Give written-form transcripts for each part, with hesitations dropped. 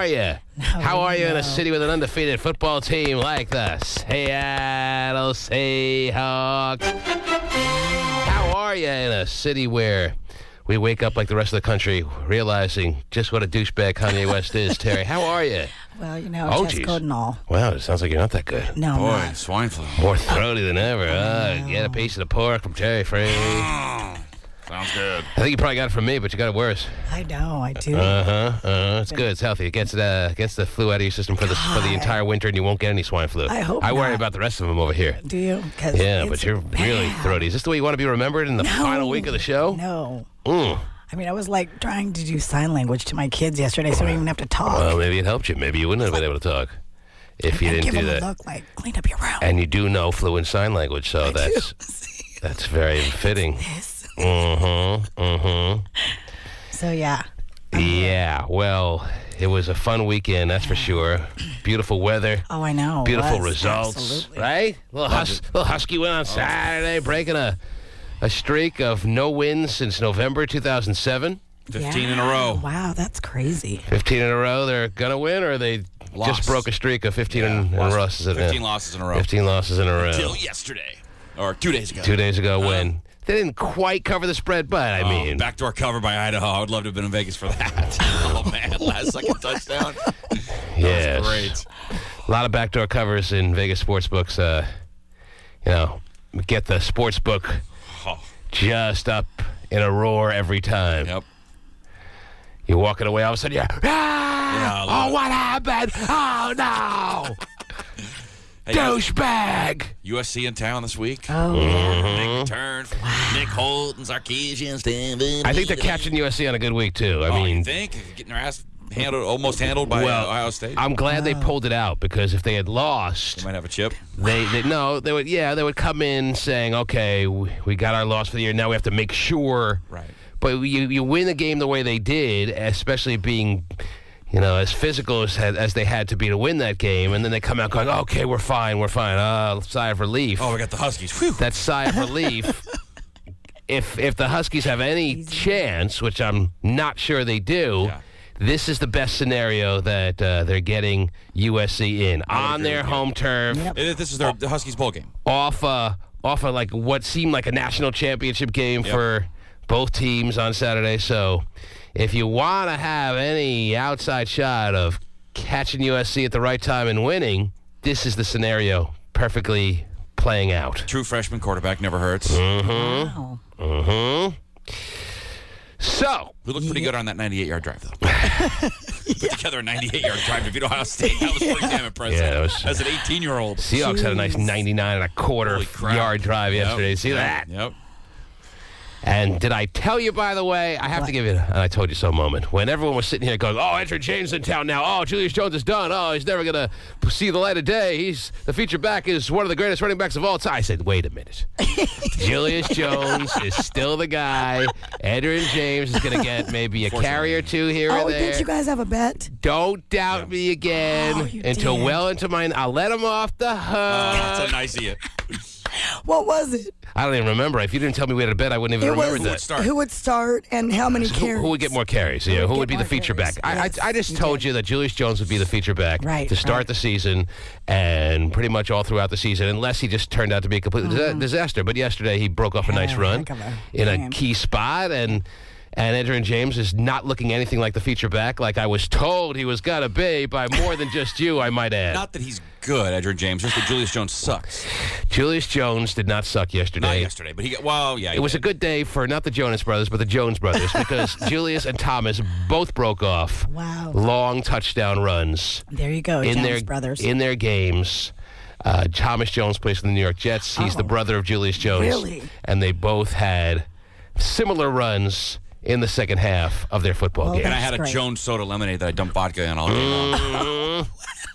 you? How are you in a city with an undefeated football team like the Seattle Seahawks? How are you in a city where we wake up like the rest of the country realizing just what a douchebag Kanye West is, Terry? How are you? Well, just good and all. Wow, it sounds like you're not that good. No, I'm Boy, not. swine flu. More throaty than ever. Get a piece of the pork from Terry Free. Sounds good. I think you probably got it from me, but you got it worse. I know, I do. It's good. It's healthy. It gets the flu out of your system for the entire winter, and you won't get any swine flu. I hope I worry not. about the rest of them over here. Do you? Yeah, but you're really throaty. Is this the way you want to be remembered in the final week of the show? No. Mm. I mean, I was like trying to do sign language to my kids yesterday, so I don't even have to talk. Well, maybe it helped you. Maybe you wouldn't have been able to talk if you didn't give do them that. a look like, clean up your room. And you do know fluent sign language, so that's very fitting. So, yeah. Yeah, well, it was a fun weekend, that's for sure. Beautiful weather. Oh, I know. Beautiful results, absolutely. right? Little Husky win on Saturday, breaking a streak of no wins since November 2007. 15 in a row. Wow, that's crazy. 15 in a row, they're going to win, or they just broke a streak of 15 in losses? 15 losses in a row. 15 losses in a row. Until yesterday. Or 2 days ago. 2 days ago when they didn't quite cover the spread, but I mean. Backdoor cover by Idaho. I would love to have been in Vegas for that. Oh, man. Last second touchdown. Yes. That was great. A lot of backdoor covers in Vegas sports books. Get the sports book just up in a roar every time. Yep. You're walking away, all of a sudden, what happened? Oh, no. Hey, Douchebag. USC in town this week. Oh, yeah. Big return from Nick Holton, Sarkisian. I think they're catching USC on a good week, too. I mean, you think? Getting their ass almost handled by Ohio State? I'm glad they pulled it out, because if they had lost, They might have a chip. they would come in saying, okay, we got our loss for the year. Now we have to make sure. Right. But you win the game the way they did, especially being, as physical as they had to be to win that game, and then they come out going, okay, we're fine. Sigh of relief. Oh, we got the Huskies. Whew. That sigh of relief. If the Huskies have any chance, which I'm not sure they do, this is the best scenario that they're getting USC in on their home turf. Yep. This is the Huskies bowl game. Off of like what seemed like a national championship game for both teams on Saturday. So if you want to have any outside shot of catching USC at the right time and winning, this is the scenario perfectly playing out. True freshman quarterback never hurts. Wow. So, We looked pretty good on that 98-yard drive, though. Put together a 98-yard drive to beat Ohio State. That was pretty damn impressive. Yeah, it was- As an 18-year-old. Seahawks had a nice 99.25 yard drive yesterday. See that? Yep. And did I tell you, by the way, I have to give you an I told you so moment. When everyone was sitting here going, oh, Edgerrin James in town now. Oh, Julius Jones is done. Oh, he's never going to see the light of day. The feature back is one of the greatest running backs of all time. I said, wait a minute. Julius Jones is still the guy. Edgerrin James is going to get maybe a carry or two here or there. Didn't you guys have a bet? Don't doubt me again you until did. well into mine. I'll let him off the hook. That's a nice it. What was it? I don't even remember. If you didn't tell me we had a bet, I wouldn't even remember that. Who would start and how many carries? Who would get more carries? Yeah, who would be the feature back? I just told you that Julius Jones would be the feature back to start the season and pretty much all throughout the season, unless he just turned out to be a complete disaster. But yesterday he broke off a nice run in a key spot, and Edgerrin James is not looking anything like the feature back, like I was told he was going to be by more than just you, I might add. Not that he's good, Edgerrin James, just that Julius Jones sucks. Julius Jones did not suck yesterday. Not yesterday, but it was a good day for not the Jonas brothers, but the Jones brothers, because Julius and Thomas both broke off long touchdown runs. There you go, Jones brothers. In their games. Thomas Jones plays for the New York Jets. He's the brother of Julius Jones. Really? And they both had similar runs in the second half of their football game. And I had a Jones soda lemonade that I dumped vodka in all day long.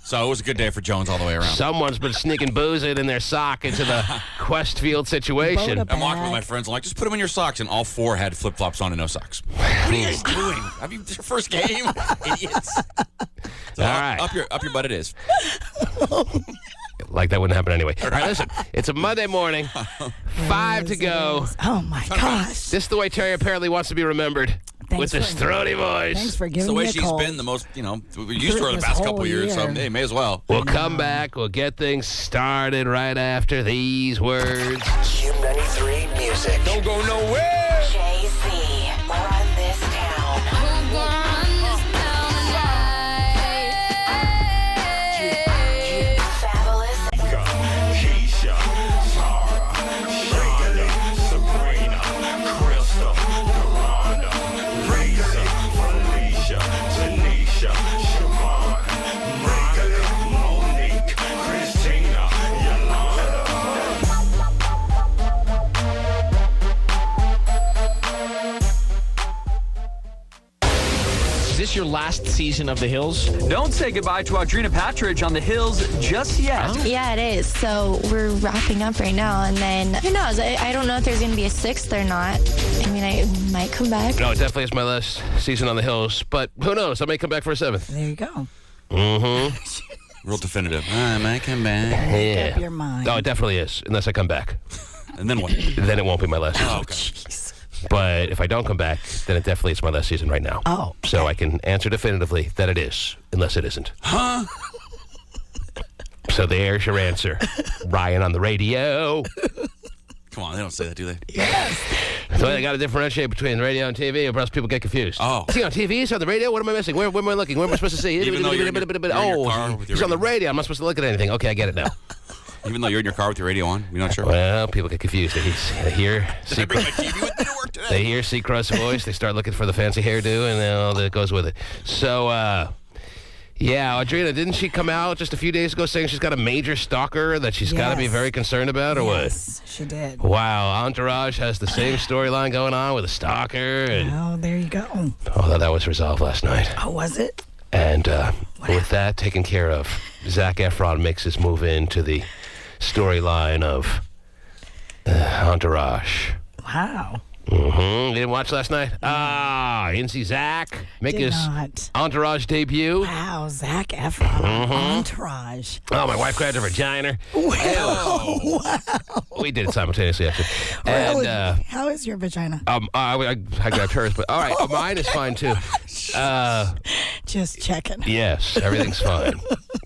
So it was a good day for Jones all the way around. Someone's been sneaking booze in their sock into the Questfield situation. I'm walking with my friends. I'm like, just put them in your socks. And all four had flip-flops on and no socks. What are you guys doing? Have you your first game? Idiots. So all right. Up your butt it is. Like that wouldn't happen anyway. All right, listen. It's a Monday morning. 5 to go. Oh, my gosh. This is the way Terry apparently wants to be remembered. with this throaty voice. Thanks for It's giving the way me a she's cold. been the most, we're used to her the This past whole couple of years, so year. hey, may as well. We'll come back. We'll get things started right after these words. KUBE 93 music. Don't go nowhere. JC, run this town. Fabulous. Keisha, Tara, Shonda, Sabrina, Crystal, Yolanda, Risa, Felicia, Tanisha, Siobhan, Monica, Monique, Christina, Yolanda. Is this your last season of The Hills? Don't say goodbye to Audrina Patridge on The Hills just yet. Yeah, it is. So we're wrapping up right now, and then who knows? I don't know if there's going to be a sixth or not. I mean, I might come back. No, it definitely is my last season on the Hills, but who knows? I may come back for a seventh. There you go. Real definitive. I might come back. Yeah. Up your mind. Oh, it definitely is, unless I come back. And then what? Then it won't be my last season. Oh, okay. Jeez. But if I don't come back, then it definitely is my last season right now. Oh, So I can answer definitively that it is, unless it isn't. Huh? So there's your answer. Ryan on the radio. Come on, they don't say that, do they? So I got to differentiate between radio and TV, or else people get confused. Oh. Is he on TV? Is he on the radio? What am I missing? Where am I looking? Where am I supposed to see? Even though you're in your car with your He's on the radio. radio. I'm not supposed to look at anything. Okay, I get it now. Even though you're in your car with your radio on, you're not sure. Well, people get confused. They hear Did I bring my TV with me to work today? They hear Seacrest's voice. They start looking for the fancy hairdo, and then all that goes with it. So, yeah, Audrina, didn't she come out just a few days ago saying she's got a major stalker that she's got to be Yes. very concerned about, or Yes, she did. what? Wow, Entourage has the same storyline going on with a stalker, and Oh, there you go. although that was resolved last night. Oh, was it? And with that taken care of, Zac Efron makes his move into the storyline of Entourage. Wow. You didn't watch last night? You didn't see Zac make Did his not. Entourage debut? Wow, Zac Efron, Entourage. Oh, my wife grabbed her vagina. Wow. We did it simultaneously, actually. Really? And How is your vagina? I grabbed hers, but all right, mine is fine too. Just checking. Yes, everything's fine.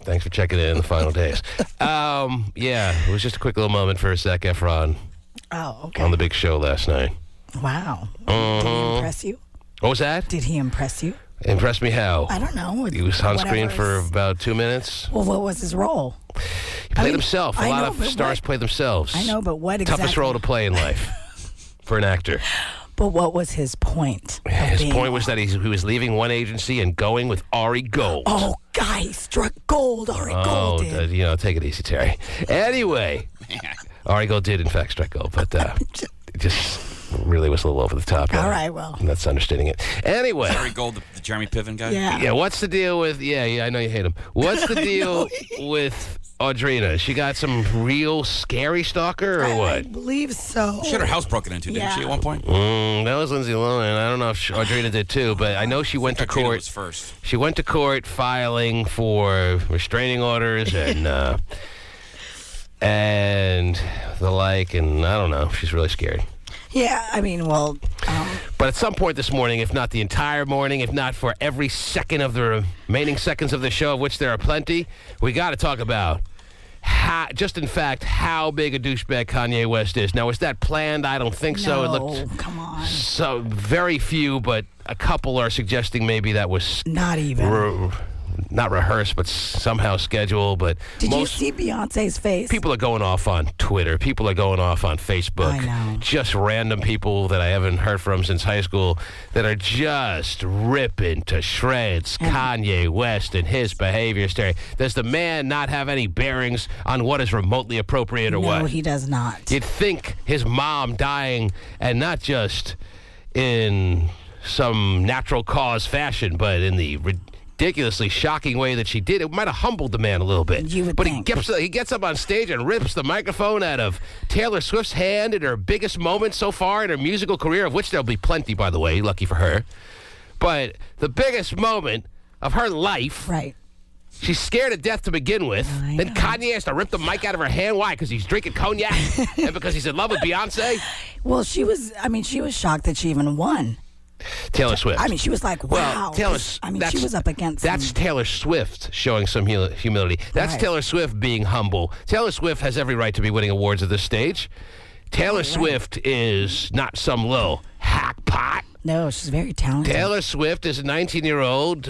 Thanks for checking in the final days. Yeah, it was just a quick little moment for Zac Efron Oh, okay. on the big show last night. Wow. Did he impress you? What was that? Did he impress you? Impressed me how? I don't know. He was on screen for Whatever's- about 2 minutes. Well, what was his role? He played mean, himself. A I lot know, of but stars what- play themselves. I know, but what exactly? Toughest role to play in life for an actor. But what was his point? of His being point was on? that he was leaving one agency and going with Ari Gold. Oh, guy, he struck gold. Ari Gold did. Take it easy, Terry. Anyway, Ari Gold did, in fact, strike gold, but it just really was a little over the top. All right, well. That's understating it. Anyway. Harry Gold, the Jeremy Piven guy? Yeah. Yeah, what's the deal with... Yeah, I know you hate him. What's the deal with Audrina? She got some real scary stalker or I what? believe so. She had her house broken into, didn't she, at one point? That was Lindsay Lohan. I don't know if Audrina did too, but I know she went to Audrina court. was first. She went to court filing for restraining orders and the like, and I don't know. She's really scared. Yeah, I mean, well, But at some point this morning, if not the entire morning, if not for every second of the remaining seconds of the show, of which there are plenty, we got to talk about how big a douchebag Kanye West is. Now, was that planned? I don't think so. It no, looked come on. so very few, but a couple are suggesting maybe that was Not even. not rehearsed, but somehow scheduled. But Did you most see Beyonce's face? people are going off on Twitter. People are going off on Facebook. I know. Just random people that I haven't heard from since high school that are just ripping to shreds Kanye West and his behavior. Terry, does the man not have any bearings on what is remotely appropriate or no, what? he does not. You'd think his mom dying, and not just in some natural cause fashion, but in the ridiculously shocking way that she did, it might have humbled the man a little bit. You would but think. he gets up on stage and rips the microphone out of Taylor Swift's hand in her biggest moment so far in her musical career, of which there'll be plenty, by the way, lucky for her. But the biggest moment of her life, Right. she's scared to death to begin with. I Then know. Kanye has to rip the mic out of her hand. Why? Because he's drinking cognac? And because he's in love with Beyonce? Well, she was shocked that she even won. Taylor Swift. I mean, she was like, wow. Well, Taylor, she was up against That's some- Taylor Swift showing some humility. That's Right. Taylor Swift being humble. Taylor Swift has every right to be winning awards at this stage. Taylor Swift is not some little hackpot. No, she's very talented. Taylor Swift is a 19-year-old,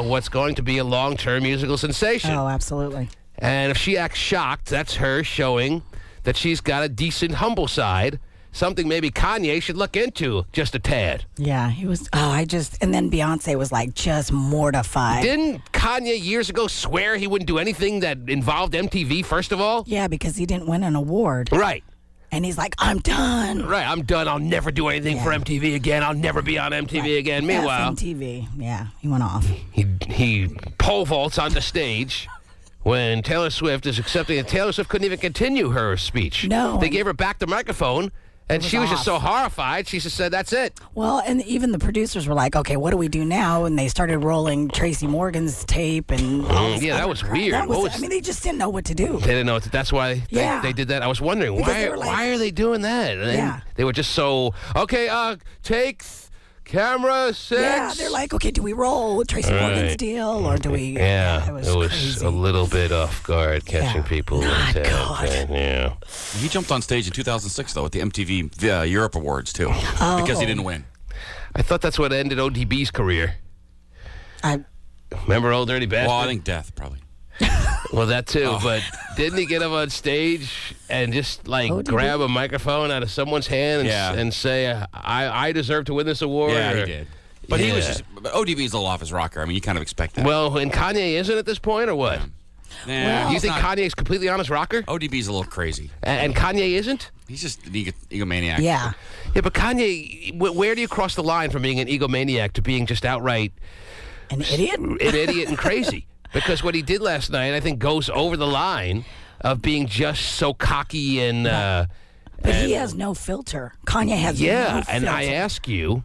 what's going to be a long-term musical sensation. Oh, absolutely. And if she acts shocked, that's her showing that she's got a decent, humble side. Something maybe Kanye should look into just a tad. Yeah, he was. And then Beyonce was like just mortified. Didn't Kanye years ago swear he wouldn't do anything that involved MTV, first of all? Yeah, because he didn't win an award. Right. And he's like, I'm done. Right, I'm done. I'll never do anything for MTV again. I'll never be on MTV again. Meanwhile, MTV. Yeah, he went off. he pole vaults onto stage when Taylor Swift is accepting it. Taylor Swift couldn't even continue her speech. No. They gave her back the microphone, and she was just so horrified, she just said, that's it. Well, and even the producers were like, okay, what do we do now? And they started rolling Tracy Morgan's tape and all this Yeah, that other was crap. weird. I mean, they just didn't know what to do. They didn't know. That's why they did that. I was wondering, Because they were like- why are they doing that? And they were just so, okay, take camera 6. Yeah, they're like, okay, do we roll Tracy Morgan's deal or do we? Yeah, it was crazy. a little bit off guard catching people. Not with good. Yeah. He jumped on stage in 2006, though, at the MTV Europe Awards, too, because he didn't win. I thought that's what ended ODB's career. Remember Old Dirty Bastard? Well, I think death, probably. Well, that too, but didn't he get up on stage and just grab a microphone out of someone's hand and say, I deserve to win this award? Yeah, he did. But he was just, ODB's a little off his rocker. I mean, you kind of expect that. Well, and Kanye isn't at this point, or what? Yeah. Do you think Kanye's completely on his rocker? ODB's a little crazy. And Kanye isn't? He's just an egomaniac. Yeah. Yeah, but Kanye, where do you cross the line from being an egomaniac to being just outright An idiot? an idiot and crazy? Because what he did last night, I think, goes over the line of being just so cocky and... But he has no filter. Kanye has no filter. And I ask you,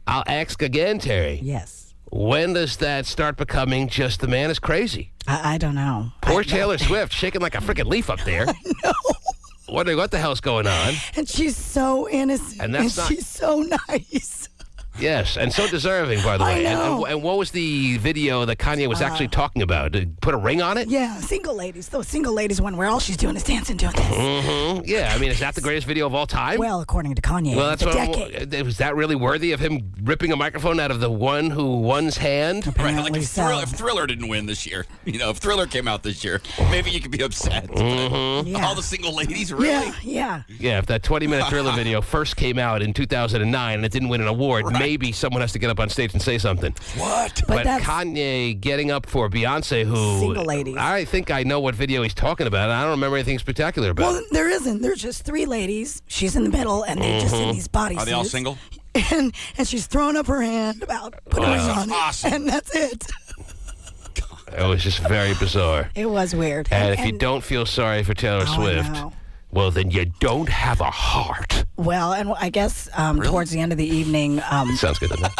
I'll ask again, Terry. Yes. When does that start becoming just the man is crazy? I don't know. Poor Taylor Swift shaking like a freaking leaf up there. I know. Wondering what the hell's going on. And she's so innocent. And that's not- she's so nice. Yes, and so deserving, by the I way. know. And what was the video that Kanye was actually talking about? Did he put a ring on it? Yeah, single ladies. Those single ladies one where all she's doing is dancing, doing this. Mm-hmm. Yeah, I mean, is that the greatest video of all time? Well, according to Kanye, Well, that's the what decade. was that really worthy of him ripping a microphone out of the one who won's hand? Right, like Apparently if so. Thriller didn't win this year, if Thriller came out this year, maybe you could be upset. Yeah. All the single ladies, really? Yeah. Yeah, if that 20-minute Thriller video first came out in 2009 and it didn't win an award, maybe someone has to get up on stage and say something. What? But But that's Kanye getting up for Beyonce, who... Single ladies. I think I know what video he's talking about. I don't remember anything spectacular about well, it. there isn't. There's just three ladies. She's in the middle, and they're just in these bodysuits. Are they all single? And she's throwing up her hand about putting a ring on awesome. it, and that's it. It was just very bizarre. It was weird. And if you don't feel sorry for Taylor Oh, I Swift, know. well, then you don't have a heart. Well, and I guess towards the end of the evening, Sounds good, doesn't it?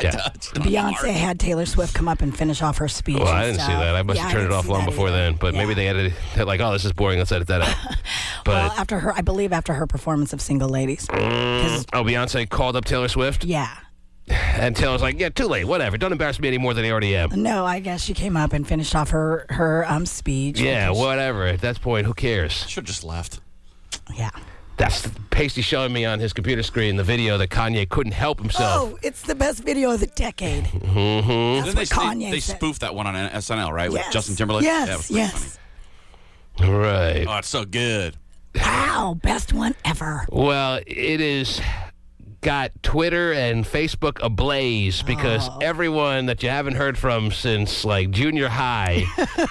Yeah. Beyonce had Taylor Swift come up and finish off her speech. Well, I and didn't see stuff. that. I must Yeah, have turned it didn't off see long that before either. then. But maybe they edited it like, oh, this is boring. Let's edit that out. Well, But, after her performance of Single Ladies. Beyonce called up Taylor Swift. Yeah. And Taylor's like, yeah, too late. Whatever. Don't embarrass me any more than I already am. No, I guess she came up and finished off her speech. Yeah, because- whatever. At that point, who cares? Should have just left. Yeah. That's Pasty showing me on his computer screen the video that Kanye couldn't help himself. Oh, it's the best video of the decade. Mm-hmm. That's Then what Kanye they said. spoofed that one on SNL, right? With Yes. Justin Timberlake? Yes, That was pretty yes. funny. Right. Oh, it's so good. Wow, best one ever. Well, it is got Twitter and Facebook ablaze because everyone that you haven't heard from since like junior high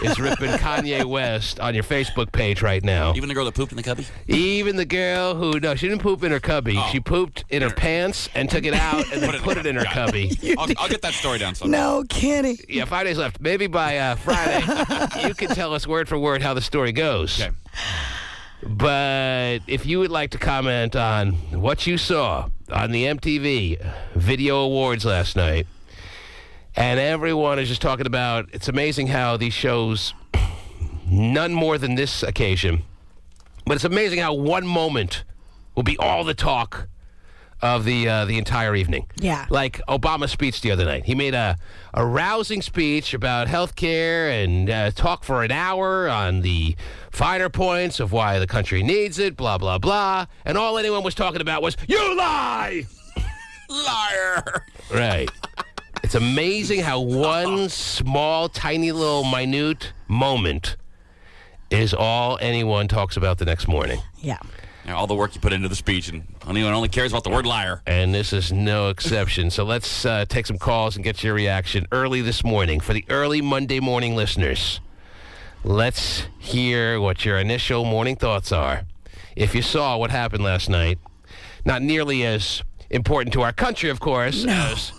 is ripping Kanye West on your Facebook page right now. Even the girl that pooped in the cubby? Even the girl who, no, she didn't poop in her cubby. She pooped in her pants and took it out and then put it in her cubby. I'll get that story down someday. No kidding. Yeah, 5 days left. Maybe by Friday, you can tell us word for word how the story goes. Okay. But if you would like to comment on what you saw on the MTV Video Awards last night, and everyone is just talking about, it's amazing how these shows, none more than this occasion, but it's amazing how one moment will be all the talk of the entire evening. Yeah. Like Obama's speech the other night. He made a rousing speech about health care and talked for an hour on the finer points of why the country needs it, blah, blah, blah. And all anyone was talking about was, you lie! Liar. Right. It's amazing how one small, tiny little, minute moment is all anyone talks about the next morning. Yeah. All the work you put into the speech, and anyone only cares about the word liar. And this is no exception. So let's take some calls and get your reaction early this morning. For the early Monday morning listeners, let's hear what your initial morning thoughts are. If you saw what happened last night, not nearly as important to our country, of course, as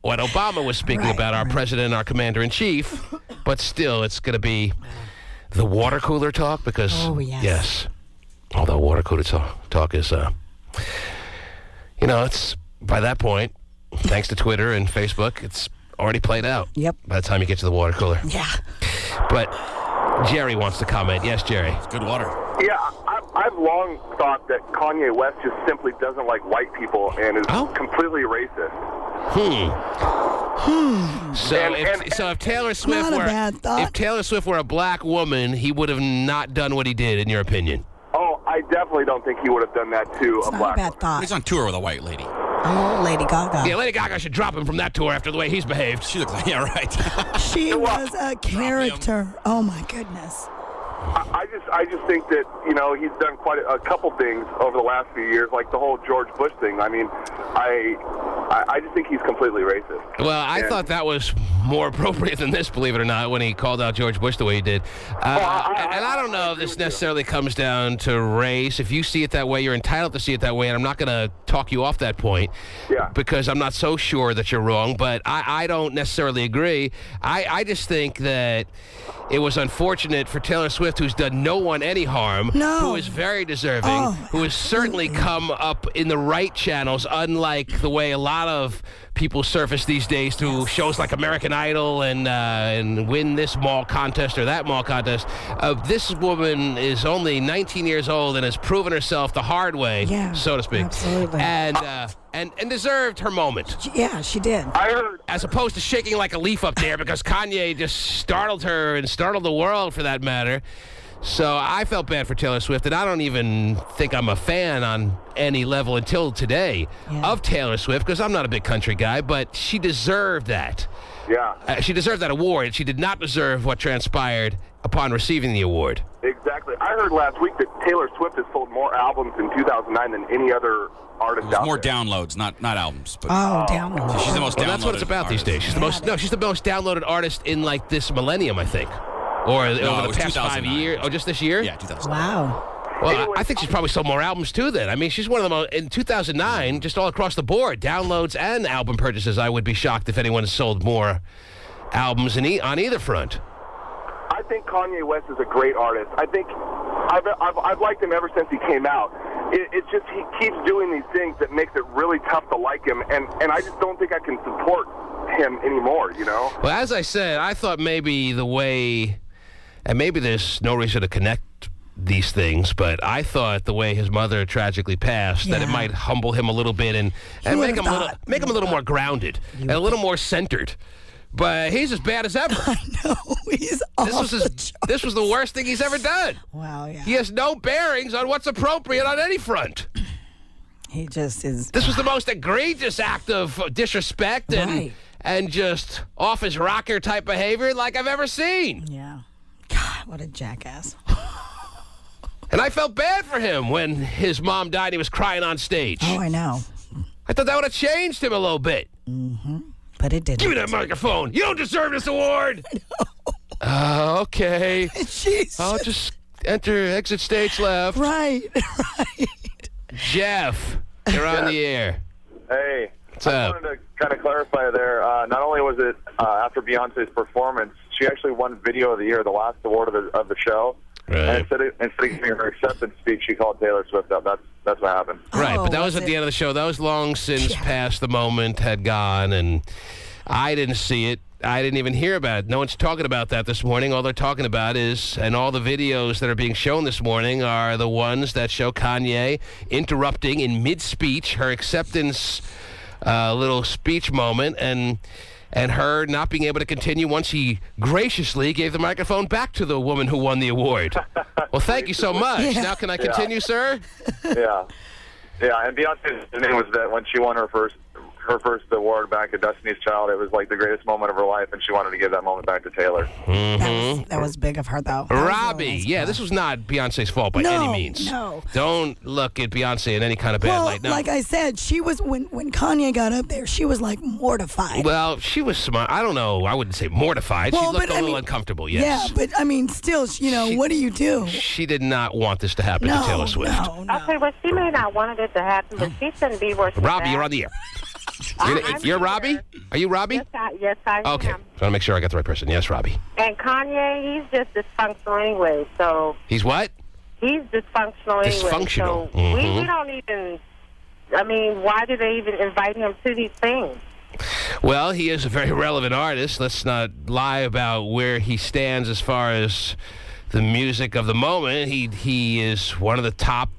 what Obama was speaking about, our president and our commander-in-chief, but still, it's going to be the water cooler talk because, yes, although water cooler talk is, it's by that point, thanks to Twitter and Facebook, it's already played out. Yep. By the time you get to the water cooler. Yeah. But Jerry wants to comment. Yes, Jerry. It's good water. Yeah, I've long thought that Kanye West just simply doesn't like white people and is completely racist. So if Taylor Swift if Taylor Swift were a black woman, he would have not done what he did, in your opinion. Oh, I definitely don't think he would have done that to a black woman. thought. He's on tour with a white lady. Oh, Lady Gaga. Yeah, Lady Gaga should drop him from that tour after the way he's behaved. She looked like, yeah, right. She was a character. Oh, my goodness. I just think that, he's done quite a couple things over the last few years, like the whole George Bush thing. I mean, I just think he's completely racist. Well, I thought that was more appropriate than this, believe it or not, when he called out George Bush the way he did. And I don't know if this necessarily comes down to race. If you see it that way, you're entitled to see it that way, and I'm not going to talk you off that point because I'm not so sure that you're wrong, but I don't necessarily agree. I just think that it was unfortunate for Taylor Swift, who's done no one any harm, who is very deserving, who has certainly come up in the right channels, unlike the way a lot of people surface these days through shows like American Idol and win this mall contest or that mall contest. This woman is only 19 years old and has proven herself the hard way, so to speak. Absolutely. And deserved her moment. Yeah, she did. I heard, as opposed to shaking like a leaf up there because Kanye just startled her and startled the world for that matter. So I felt bad for Taylor Swift, and I don't even think I'm a fan on any level until today of Taylor Swift because I'm not a big country guy, but she deserved that. Yeah. She deserved that award. She did not deserve what transpired upon receiving the award. Exactly. I heard last week that Taylor Swift has sold more albums in 2009 than any other artist out more there. downloads, not albums. But downloads. She's the most downloaded. Well, that's what it's about these days. She's the most downloaded artist in like this millennium, I think. Or over the past 5 years. Oh, just this year? Yeah, 2009. Wow. Well, I think she's probably sold more albums, too, then. I mean, she's one of the most, in 2009, just all across the board, downloads and album purchases. I would be shocked if anyone has sold more albums on either front. I think Kanye West is a great artist. I think I've liked him ever since he came out. It's just he keeps doing these things that makes it really tough to like him, and I just don't think I can support him anymore, Well, as I said, I thought maybe the way... And maybe there's no reason to connect these things, but I thought the way his mother tragically passed, that it might humble him a little bit and make him a little more grounded and a little more centered. But he's as bad as ever. I know. He's This was the worst thing he's ever done. Wow, yeah. He has no bearings on what's appropriate on any front. He just is... This was the most egregious act of disrespect and just off his rocker type behavior like I've ever seen. Yeah. God, what a jackass. And I felt bad for him when his mom died. He was crying on stage. Oh, I know. I thought that would have changed him a little bit. Mm-hmm. But it didn't. Give me that microphone. You don't deserve this award. Okay. Jeez. I'll just exit stage left. Right. Jeff, you're on the air. Hey. What's up? I wanted to kind of clarify there. Not only was it after Beyonce's performance, she actually won Video of the Year, the last award of the show. Right. And instead of giving her acceptance speech, she called Taylor Swift up. That's what happened. Right, but that was at the end of the show. That was long since past the moment, had gone, and I didn't see it. I didn't even hear about it. No one's talking about that this morning. All they're talking about is, and all the videos that are being shown this morning are the ones that show Kanye interrupting in mid-speech, her acceptance little speech moment, and her not being able to continue once he graciously gave the microphone back to the woman who won the award. Well, thank you so much. Now can I continue, sir? Yeah. Yeah, and Beyonce's name was that when she won her first award back at Destiny's Child, it was like the greatest moment of her life, and she wanted to give that moment back to Taylor. That was big of her, though. Robbie, this was not Beyonce's fault by any means. No. Don't look at Beyonce in any kind of bad light. No. Like I said, she was when Kanye got up there, she was like mortified. Well, she was smart. I don't know. I wouldn't say mortified. Well, she looked a little uncomfortable, yes. Yeah, but I mean, still, what do you do? She did not want this to happen to Taylor Swift. No. Okay, well, she may not wanted it to happen, but she shouldn't be where she's Robbie, at. you're on the air. You're Robbie? Are you Robbie? Yes, I Okay. am. Trying to make sure I got the right person. Yes, Robbie. And Kanye, he's just dysfunctional anyway, so... He's what? He's dysfunctional anyway. Dysfunctional. So we don't even... I mean, why do they even invite him to these things? Well, he is a very relevant artist. Let's not lie about where he stands as far as the music of the moment. He is one of the top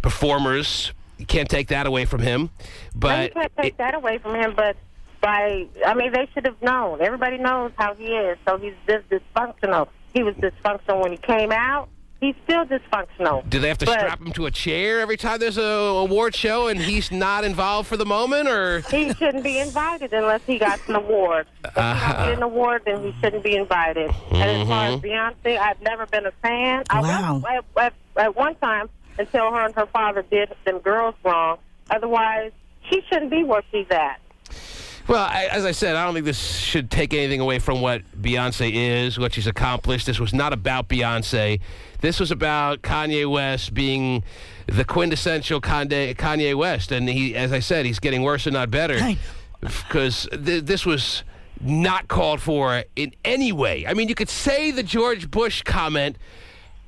performers. You can't take that away from him. But you can't take that away from him, but they should have known. Everybody knows how he is, so he's just dysfunctional. He was dysfunctional when he came out. He's still dysfunctional. Do they have to strap him to a chair every time there's an award show and he's not involved for the moment, or? He shouldn't be invited unless he got an award. If he don't get an award, then he shouldn't be invited. And as far as Beyonce, I've never been a fan. Wow. I was at one time until her and her father did them girls wrong. Otherwise, she shouldn't be where she's at. Well, as I said, I don't think this should take anything away from what Beyonce is, what she's accomplished. This was not about Beyonce. This was about Kanye West being the quintessential Kanye West. And he, as I said, he's getting worse and not better. Because this was not called for in any way. I mean, you could say the George Bush comment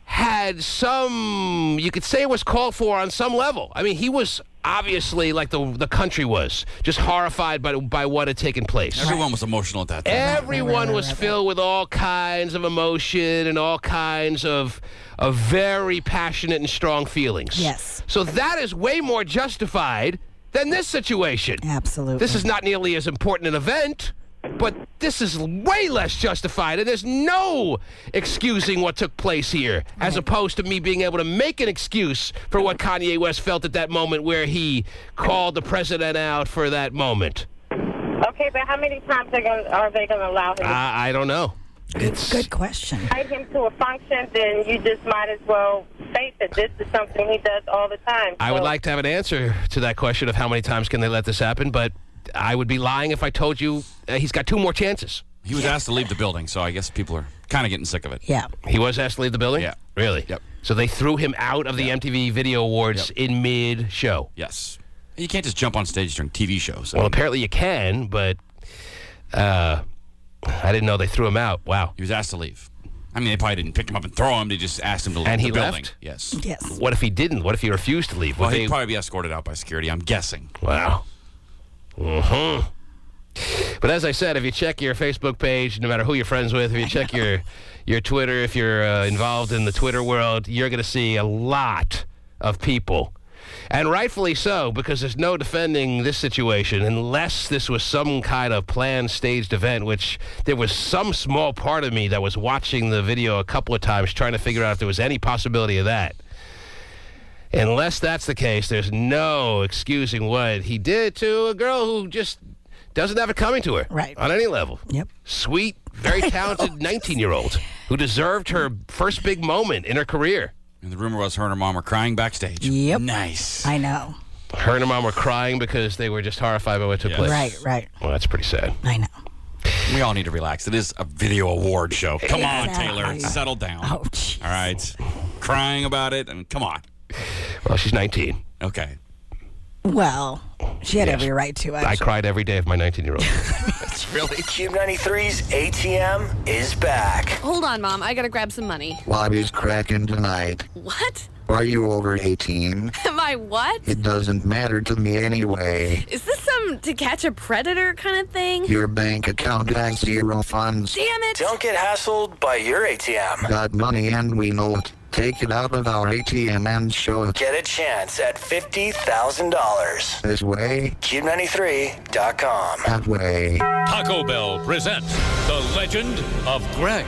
had some, you could say it was called for on some level. I mean, he was obviously, like the country was, just horrified by what had taken place. Everyone was emotional at that time. Everyone was filled with all kinds of emotion and all kinds of very passionate and strong feelings. Yes. So that is way more justified than this situation. Absolutely. This is not nearly as important an event, but this is way less justified, and there's no excusing what took place here, as opposed to me being able to make an excuse for what Kanye West felt at that moment where he called the president out for that moment. Okay, but how many times are they going to allow him? I don't know. It's good question. Invite him to a function, then you just might as well state that this is something he does all the time. I would like to have an answer to that question of how many times can they let this happen, but I would be lying if I told you he's got 2 more chances. He was asked to leave the building, so I guess people are kind of getting sick of it. Yeah. He was asked to leave the building? Yeah. Really? Yep. So they threw him out of the MTV Video Awards in mid-show? Yes. You can't just jump on stage during TV shows. Well, apparently you can, but I didn't know they threw him out. Wow. He was asked to leave. I mean, they probably didn't pick him up and throw him. They just asked him to leave and the he building. Left? Yes. Yes. What if he didn't? What if he refused to leave? Well, he'd probably be escorted out by security, I'm guessing. Wow. Mm-hmm. But as I said, if you check your Facebook page, no matter who you're friends with, if you check your Twitter, if you're involved in the Twitter world, you're going to see a lot of people. And rightfully so, because there's no defending this situation unless this was some kind of planned, staged event, which there was some small part of me that was watching the video a couple of times trying to figure out if there was any possibility of that. Unless that's the case, there's no excusing what he did to a girl who just doesn't have it coming to her. Right. On any level. Yep. Sweet, very talented 19-year-old who deserved her first big moment in her career. And the rumor was her and her mom were crying backstage. Yep. Nice. I know. Her and her mom were crying because they were just horrified by what took place. Right. Well, that's pretty sad. I know. We all need to relax. It is a video award show. Come on, Exactly. Taylor. Settle down. Oh, jeez. All right. Crying about it. And come on. Well, she's 19. Okay. Well, she had Yes. every right to. I Actually. cried every day of my 19-year-old. Really? Cube 93's ATM is back. Hold on, Mom. I gotta grab some money. Lobby's cracking tonight. What? Are you over 18? Am I what? It doesn't matter to me anyway. Is this some to catch a predator kind of thing? Your bank account has 0 funds. Damn it! Don't get hassled by your ATM. Got money and we know it. Take it out of our ATM and show it. Get a chance at $50,000. This way. KUBE93.com. That way. Taco Bell presents The Legend of Greg.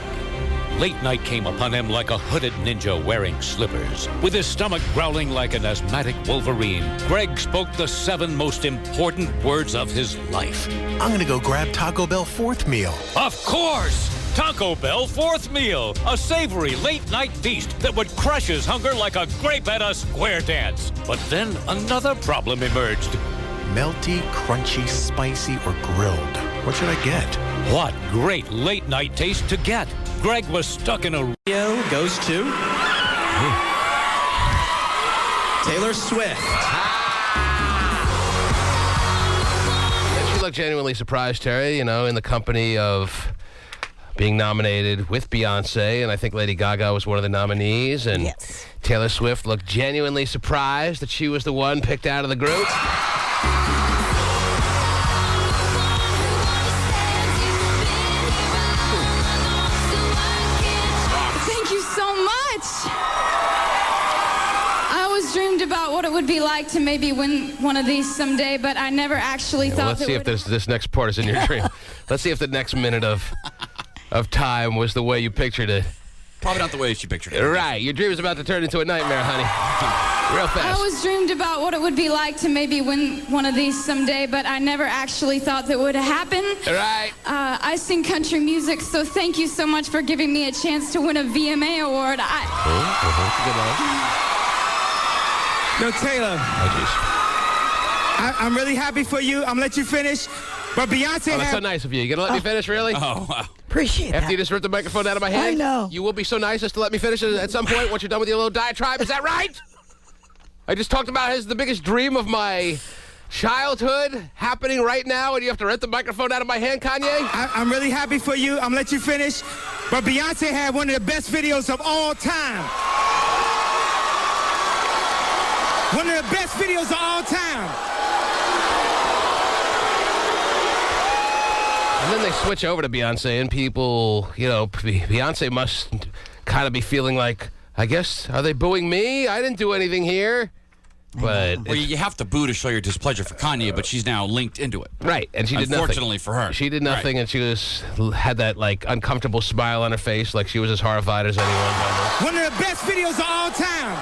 Late night came upon him like a hooded ninja wearing slippers. With his stomach growling like an asthmatic wolverine, Greg spoke the 7 most important words of his life. I'm gonna go grab Taco Bell 4th meal. Of course! Taco Bell 4th meal, a savory late-night feast that would crush his hunger like a grape at a square dance. But then another problem emerged. Melty, crunchy, spicy, or grilled? What should I get? What great late-night taste to get. Greg was stuck in a... Goes to Taylor Swift. She looked genuinely surprised, Terry, in the company of being nominated with Beyonce, and I think Lady Gaga was one of the nominees, and yes. Taylor Swift looked genuinely surprised that she was the one picked out of the group. Thank you so much. I always dreamed about what it would be like to maybe win one of these someday, but I never actually thought Let's see if this next part is in your dream. Let's see if the next minute of time was the way you pictured it. Probably not the way she pictured it. Right. Your dream is about to turn into a nightmare, honey. Real fast. I always dreamed about what it would be like to maybe win one of these someday, but I never actually thought that would happen. Right. I sing country music, so thank you so much for giving me a chance to win a VMA award. Good No, Taylor. Oh, I'm really happy for you. I'm gonna let you finish. But Beyonce that's so nice of you. You gonna let me finish, really? Oh, wow. Appreciate After that. you just ripped the microphone out of my hand? I know. You will be so nice as to let me finish at some point once you're done with your little diatribe. Is that right? I just talked about the biggest dream of my childhood happening right now, and you have to rip the microphone out of my hand, Kanye? I'm really happy for you. I'm gonna let you finish. But Beyonce had one of the best videos of all time. One of the best videos of all time. And then they switch over to Beyonce, and people, Beyonce must kind of be feeling like, I guess, are they booing me? I didn't do anything here. But well, you have to boo to show your displeasure for Kanye, but she's now linked into it. Right, and she did nothing. Unfortunately for her. She did nothing, right. And she had that, uncomfortable smile on her face, like she was as horrified as anyone. One of the best videos of all time.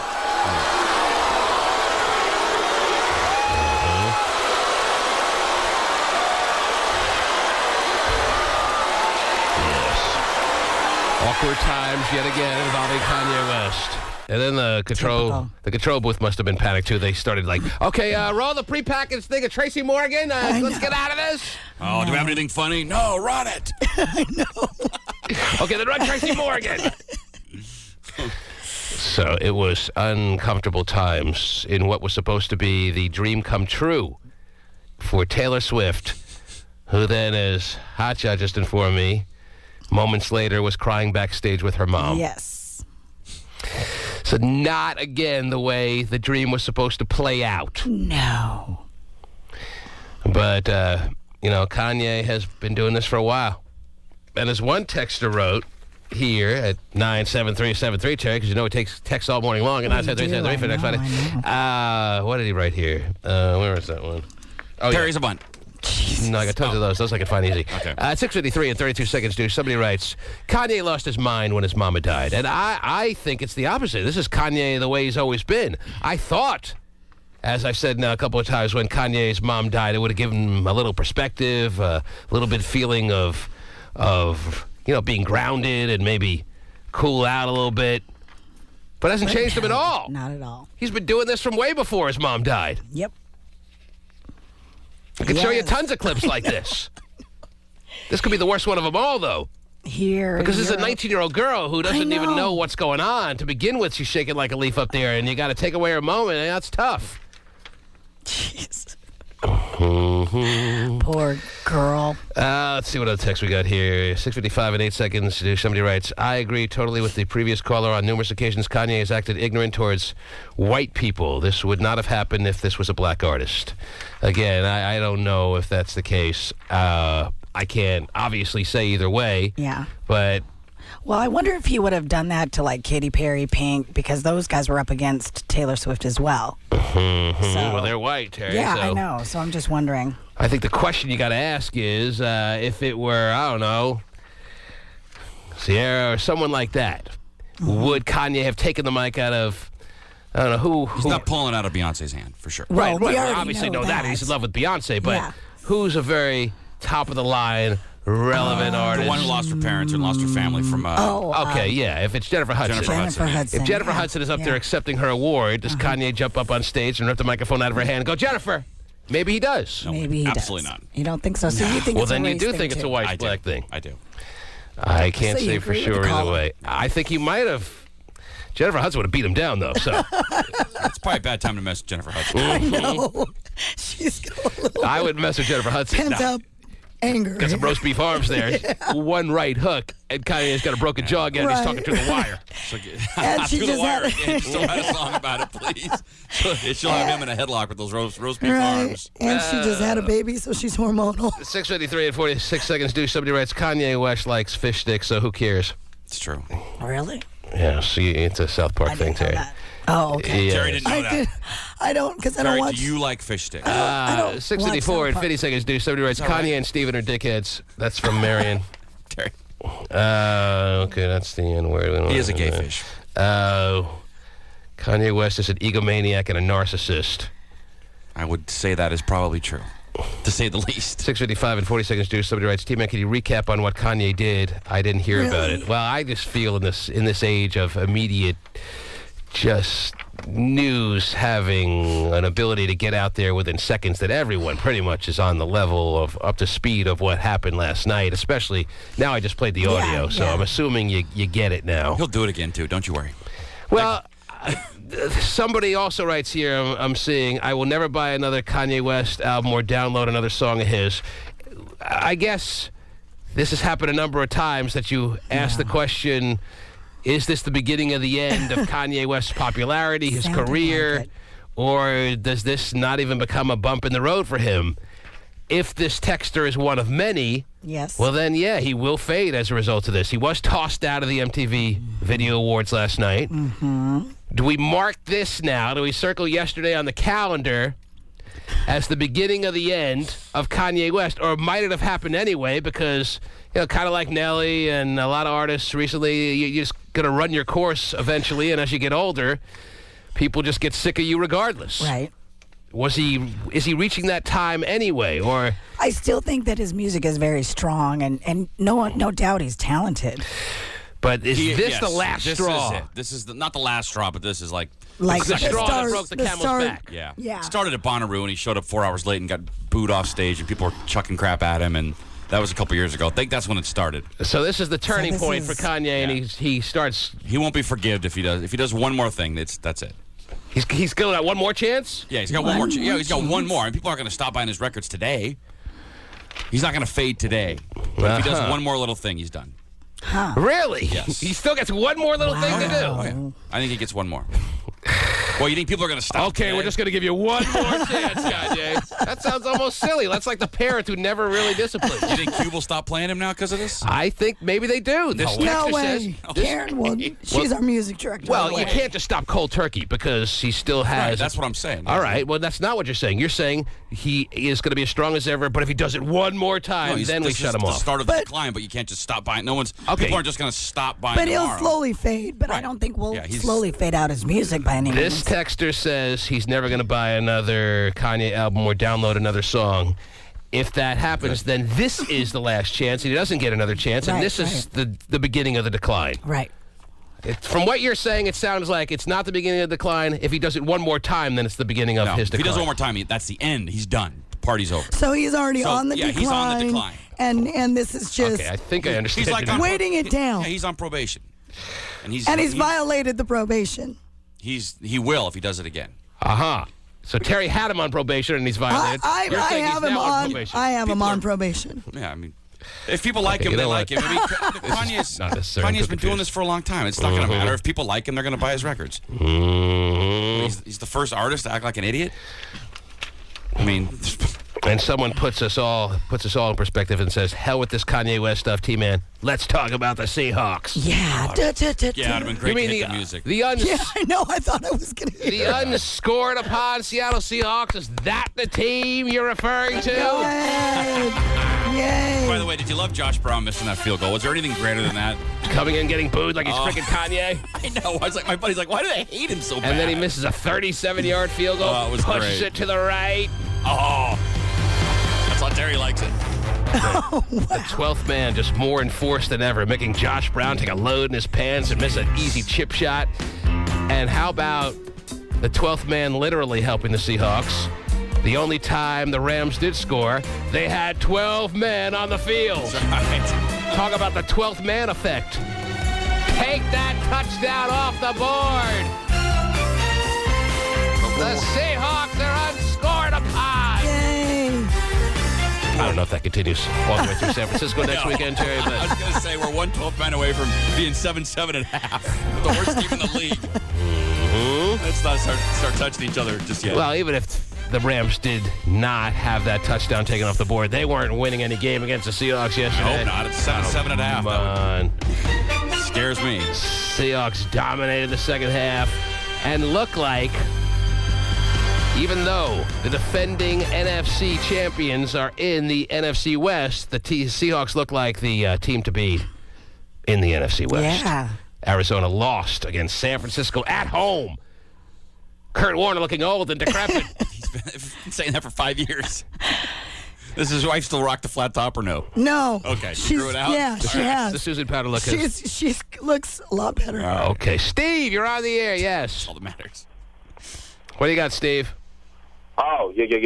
Awkward times yet again involving Kanye West. And then the control booth must have been panicked too. They started okay, roll the prepackaged thing of Tracy Morgan. Let's get out of this. Oh, do we have anything funny? No, run it. I know. Okay, then run Tracy Morgan. So it was uncomfortable times in what was supposed to be the dream come true for Taylor Swift, who then, as Hotshot just informed me, moments later was crying backstage with her mom. Yes. So not, again, the way the dream was supposed to play out. No. But, Kanye has been doing this for a while. And as one texter wrote here at 97373, Terry, because he takes texts all morning long at 97373 for next Friday. What did he write here? Where is that one? Oh, Terry's a bunt. No, I got tons of those. Those I can find easy. Okay. At 6:53 and 32 seconds, dude, somebody writes, Kanye lost his mind when his mama died. And I think it's the opposite. This is Kanye the way he's always been. I thought, as I've said now a couple of times, when Kanye's mom died, it would have given him a little perspective, a little bit feeling of being grounded and maybe cool out a little bit. But it hasn't changed him at all. Not at all. He's been doing this from way before his mom died. Yep. I can show you tons of clips like this. This could be the worst one of them all, though. Because this is a 19-year-old girl who doesn't even know what's going on. To begin with, she's shaking like a leaf up there, and you got to take away her moment, and that's tough. Jeez. Poor girl. Let's see what other text we got here. 6:55 and 8 seconds. Somebody writes, I agree totally with the previous caller. On numerous occasions, Kanye has acted ignorant towards white people. This would not have happened if this was a black artist. Again, I don't know if that's the case. I can't obviously say either way. Yeah. But... Well, I wonder if he would have done that to like Katy Perry, Pink, because those guys were up against Taylor Swift as well. Well, they're white, Terry. Yeah, so I know. So I'm just wondering. I think the question you got to ask is if it were, I don't know, Sierra or someone like that, would Kanye have taken the mic out of, I don't know, who? He's not pulling it out of Beyonce's hand, for sure. Right. we We already obviously know that. He's in love with Beyonce, but Yeah. who's a very top of the line, relevant artist? The one who lost her parents and lost her family from... okay, yeah. If it's Jennifer Hudson. Jennifer Hudson. If Jennifer Hudson is up there accepting her award, does Kanye jump up on stage and rip the microphone out of her hand and go, Jennifer? Maybe he does. Maybe he absolutely does. not. You don't think so? So you think Well, it's then a you race do thing think it's a too? white-black thing. I do. I can't So you say for agree with sure the either caller? way. I think he might have. Jennifer Hudson would have beat him down, though. So It's probably a bad time to mess with Jennifer Hudson. I know. She's got a little I wouldn't mess with Jennifer Hudson. pent up anger. Got some roast beef arms there. One right hook, and Kanye's got a broken jaw again. He's talking to the wire. And she Through the just wire had again. Still had a song about it, please. She'll have him in a headlock with those roast beef arms. And she just had a baby, so she's hormonal. 6:53 and 46 seconds. Somebody writes, Kanye West likes fish sticks, so who cares? It's true. Really? Yeah, see, it's a South Park thing, Terry. Oh, okay. Yeah. Terry didn't know that. I don't, because I Terry, don't watch. do you like fish sticks? 6:54 and 50 seconds. Somebody writes, Kanye and Steven are dickheads. That's from Marion. Terry. Okay, that's the end word. He is a gay fish. Kanye West is an egomaniac and a narcissist. I would say that is probably true, to say the least. 6:55 and 40 seconds. Somebody writes, T-Man, can you recap on what Kanye did? I didn't hear about it. Well, I just feel in this age of immediate just news having an ability to get out there within seconds that everyone pretty much is on the level of up to speed of what happened last night, especially now I just played the audio, so I'm assuming you get it now. He'll do it again, too. Don't you worry. Well, somebody also writes here, I'm seeing, I will never buy another Kanye West album or download another song of his. I guess this has happened a number of times that you ask the question, is this the beginning of the end of Kanye West's popularity, his career, or does this not even become a bump in the road for him? If this texter is one of many, well then, yeah, he will fade as a result of this. He was tossed out of the MTV Video Awards last night. Do we mark this now? Do we circle yesterday on the calendar as the beginning of the end of Kanye West? Or might it have happened anyway because, you know, kind of like Nelly and a lot of artists recently, you're just going to run your course eventually, and as you get older, people just get sick of you regardless. Right. Is he reaching that time anyway, or? I still think that his music is very strong, and no doubt he's talented. But is this the last straw? This is it. This is not the last straw, but this is like the straw that broke the camel's back. Yeah. Yeah. It started at Bonnaroo, and he showed up 4 hours late and got booed off stage, and people were chucking crap at him, and that was a couple years ago. I think that's when it started. So this is the turning point for Kanye, and he starts. He won't be forgived if he does. If he does one more thing, that's it. He's still got one more chance? Yeah, he's got one more. Yeah, he's got one more, and people aren't going to stop buying his records today. He's not going to fade today. But if he does one more little thing, he's done. Really? Yes. He still gets one more little thing to do. Oh, yeah. I think he gets one more. Well, you think people are going to stop? Okay, we're just going to give you one more chance, Kanye. That sounds almost silly. That's like the parent who never really disciplined. You think KUBE will stop playing him now because of this? I think maybe they do. This No texter way. Karen will. She's our music director. Well, you can't just stop cold turkey because he still has. Right, that's what I'm saying. All right. Well, that's not what you're saying. You're saying he is going to be as strong as ever, but if he does it one more time, then we shut him off. This is the start of the decline, but you can't just stop buying. People aren't just going to stop buying. But he'll tomorrow. slowly fade. But I don't think we'll slowly fade out his music by any This means. texter says he's never going to buy another Kanye album or download another song. If that happens, then this is the last chance. He doesn't get another chance, and this is the beginning of the decline. Right. From what you're saying, it sounds like it's not the beginning of the decline. If he does it one more time, then it's the beginning of his decline. If he does it one more time, that's the end. He's done. The party's over. So he's already on the decline. Yeah, he's on the decline. And this is just okay, I think I understand. He's like waiting it down. Yeah, he's on probation. And he's violated the probation. He will if he does it again. Uh-huh. So Terry had him on probation and he's violated. I You're saying have he's him now on. probation. I have him on probation. Yeah, I mean, if people like him, you they know like what? him. I mean, not necessarily Kanye's been doing this for a long time. It's not going to matter. If people like him, they're going to buy his records. He's the first artist to act like an idiot. I mean, and someone puts us all in perspective and says, "Hell with this Kanye West stuff, T-Man. Let's talk about the Seahawks." Yeah. yeah, it'd have been great to hit the music. Yeah, I know. I thought I was going to The unscored upon Seattle Seahawks, is that the team you're referring to? Yay. By the way, did you love Josh Brown missing that field goal? Was there anything greater than that? Coming in getting booed like he's freaking Kanye. I know. I was like, my buddy's like, why do they hate him so bad? And then he misses a 37-yard field goal. Oh, it was pushes great. it to the right. Oh, that's how Terry likes it. The 12th man just more enforced than ever, making Josh Brown take a load in his pants and miss an easy chip shot. And how about the 12th man literally helping the Seahawks? The only time the Rams did score, they had 12 men on the field. That's right. Talk about the 12th man effect. Take that touchdown off the board. The Seahawks are unscored upon. Yay. I don't know if that continues all the way through San Francisco next weekend, Terry. But I was going to say, we're 112 men away from being 7-7.5. The worst team in the league. Let's not start touching each other just yet. Well, even if the Rams did not have that touchdown taken off the board, they weren't winning any game against the Seahawks yesterday. Nope, not at 7.5. Come on. Scares me. Seahawks dominated the second half and look like, even though the defending NFC champions are in the NFC West, the Seahawks look like the team to beat in the NFC West. Yeah. Arizona lost against San Francisco at home. Kurt Warner looking old and decrepit. He's been saying that for 5 years. Does his wife still rock the flat top or no? No. Okay, she grew it out? Yeah, she has. The Susan Powder look. She looks a lot better. Okay, Steve, you're on the air. Yes. That's all that matters. What do you got, Steve? Oh, yeah. You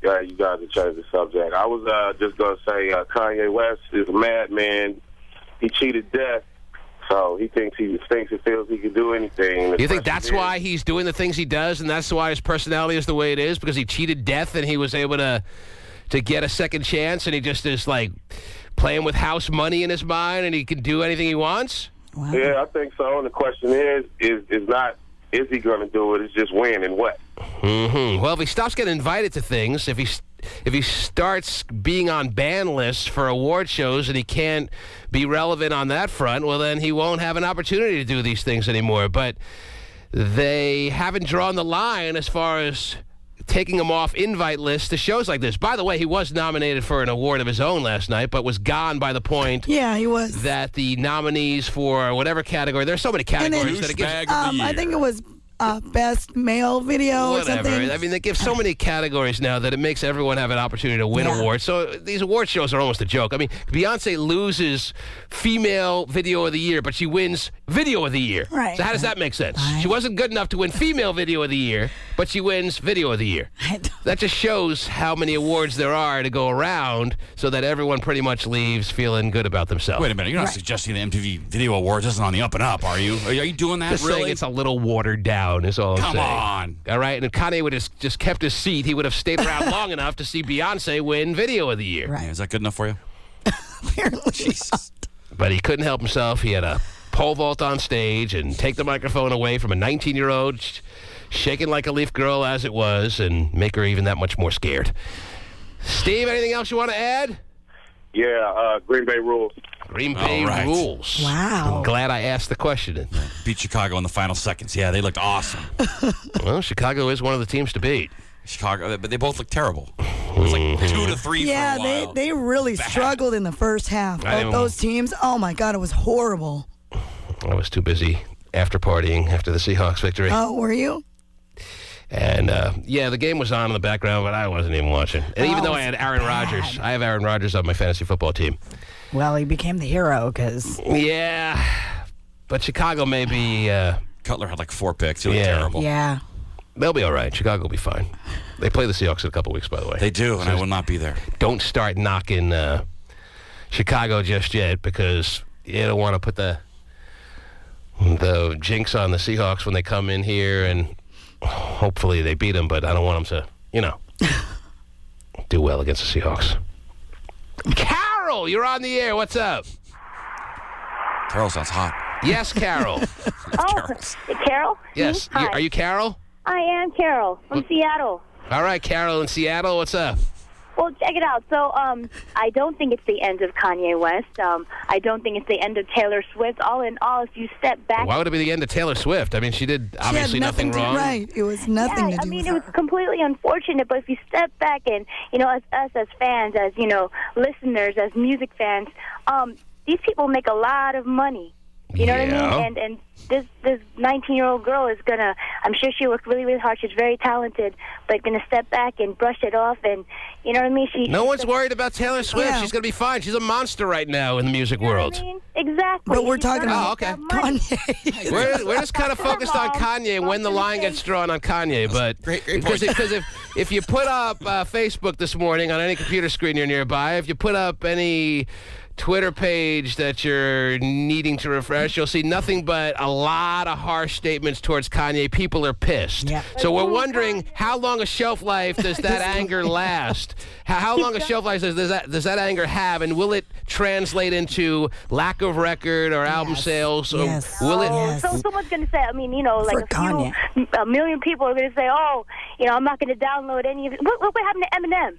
guys have changed the subject. I was just going to say Kanye West is a madman. He cheated death, so he thinks and feels he can do anything. You think that's why he's doing the things he does, and that's why his personality is the way it is, because he cheated death and he was able to get a second chance, and he just is like playing with house money in his mind, and he can do anything he wants? Wow. Yeah, I think so. And the question is not is he going to do it? It's just when and what. Mm-hmm. Well, if he stops getting invited to things, if he starts being on ban lists for award shows and he can't be relevant on that front, well, then he won't have an opportunity to do these things anymore. But they haven't drawn the line as far as taking him off invite lists to shows like this. By the way, he was nominated for an award of his own last night, but was gone by the point. Yeah, he was. That the nominees for whatever category, there's so many categories that it gives. I think it was best male video or something. I mean, they give so many categories now that it makes everyone have an opportunity to win awards. So these award shows are almost a joke. I mean, Beyonce loses female video of the year, but she wins video of the year. Right. So how does that make sense? She wasn't good enough to win female video of the year, but she wins video of the year. That just shows how many awards there are to go around so that everyone pretty much leaves feeling good about themselves. Wait a minute. You're not suggesting the MTV Video Awards isn't on the up and up, are you? Are you doing that, Just really? saying it's a little watered down is all I'm Come saying. on. All right, and if Kanye would have just kept his seat, he would have stayed around long enough to see Beyonce win Video of the Year. Right. Yeah, is that good enough for you? Apparently. Jesus. But he couldn't help himself. He had a pole vault on stage and take the microphone away from a 19-year-old shaking like a leaf girl as it was and make her even that much more scared. Steve, anything else you want to add? Yeah, Green Bay rules. Green Bay rules. Wow. I'm glad I asked the question. Beat Chicago in the final seconds. Yeah, they looked awesome. Well, Chicago is one of the teams to beat. Chicago, but they both look terrible. It was like 2-3 for a while. They really struggled in the first half. Both those teams, oh my God, it was horrible. I was too busy after partying after the Seahawks victory. Oh, were you? And, the game was on in the background, but I wasn't even watching. And even though I had Aaron Rodgers, I have Aaron Rodgers on my fantasy football team. Well, he became the hero because... Yeah, but Chicago may be... Cutler had like 4 picks. He was terrible. Yeah. They'll be all right. Chicago will be fine. They play the Seahawks in a couple weeks, by the way. They do, and I will not be there. Don't start knocking Chicago just yet because you don't want to put the jinx on the Seahawks when they come in here and hopefully they beat them, but I don't want them to, do well against the Seahawks. Carol, you're on the air. What's up? Carol sounds hot. Yes, Carol. Carol? Yes. Hi. Are you Carol? I am Carol from Seattle. All right, Carol in Seattle. What's up? Well, check it out. So, I don't think it's the end of Kanye West. I don't think it's the end of Taylor Swift. All in all, if you step back... Why would it be the end of Taylor Swift? I mean, she did obviously nothing wrong. Right. It was nothing to do with it was completely unfortunate, but if you step back and, as us as fans, as, listeners, as music fans, these people make a lot of money. You know what I mean? And this 19-year-old girl is going to, I'm sure she worked really, really hard. She's very talented, but going to step back and brush it off. And, you know what I mean? No one's worried about Taylor Swift. Yeah. She's going to be fine. She's a monster right now in the music world. I mean? Exactly. But we're talking about Kanye. We're just kind of focused on Kanye and when the line gets drawn on Kanye. But great because if you put up Facebook this morning on any computer screen you're nearby, if you put up any Twitter page that you're needing to refresh, you'll see nothing but a lot of harsh statements towards Kanye. People are pissed. Yep. So we're wondering how long a shelf life does that anger last? How long a shelf life does that anger have, and will it translate into lack of record or album sales? Or will it? So someone's going to say, I mean, a million people are going to say, I'm not going to download any of it. What happened to Eminem?